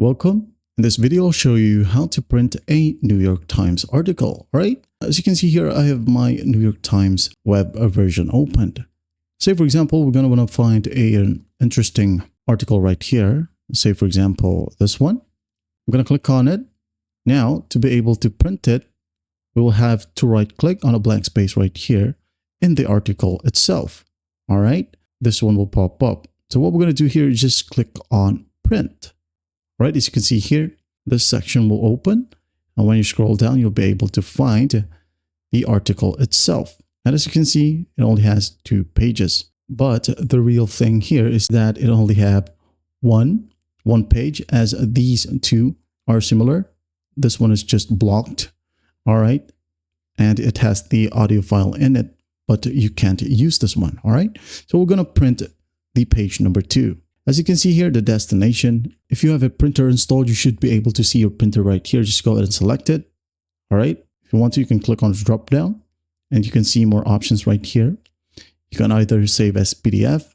Welcome. In this video, I'll show you how to print a New York Times article, right? As you can see here, I have my New York Times web version opened. Say, for example, we're going to want to find an interesting article right here. Say, for example, this one. I'm going to click on it. Now, to be able to print it, we will have to right-click on a blank space right here in the article itself. All right, this one will pop up. So what we're going to do here is just click on print. Right, as you can see here, this section will open, and when you scroll down, you'll be able to find the article itself. And as you can see, it only has 2 pages. But the real thing here is that it only have one page, as these 2 are similar. This one is just blocked, all right, and it has the audio file in it, but you can't use this one, all right. So we're going to print the page number 2. As you can see here, the destination. If you have a printer installed, you should be able to see your printer right here. Just go ahead and select it. All right. If you want to, you can click on the drop down and you can see more options right here. You can either save as PDF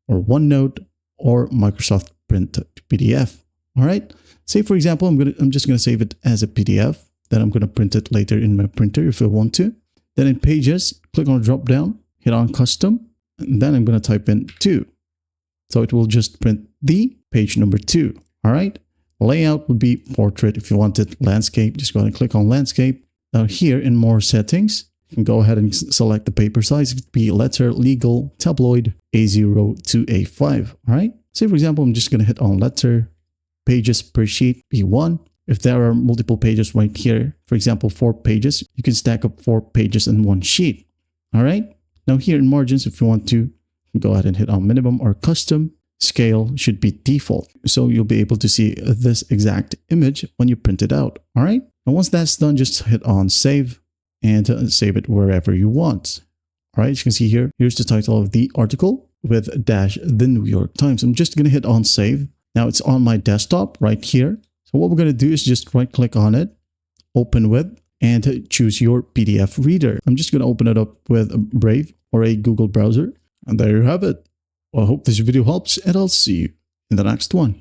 or OneNote or Microsoft Print to PDF. All right. Say, for example, I'm just going to save it as a PDF. Then I'm going to print it later in my printer if I want to. Then in Pages, click on the drop down, hit on Custom, and then I'm going to type in 2. So it will just print the page number 2. All right. Layout would be portrait. If you wanted landscape, just go ahead and click on landscape. Now here in more settings, you can go ahead and select the paper size. It could be letter, legal, tabloid, A0 to A5. All right. Say, for example, I'm just going to hit on letter, pages per sheet, B1. If there are multiple pages right here, for example, 4 pages, you can stack up 4 pages in one sheet. All right. Now here in margins, if you want to, go ahead and hit on minimum or custom. Scale should be default. So you'll be able to see this exact image when you print it out. All right. And once that's done, just hit on save and save it wherever you want. All right. As you can see here, here's the title of the article with dash the New York Times. I'm just going to hit on save. Now it's on my desktop right here. So what we're going to do is just right click on it, open with, and choose your PDF reader. I'm just going to open it up with Brave or a Google browser. And there you have it. Well, I hope this video helps, and I'll see you in the next one.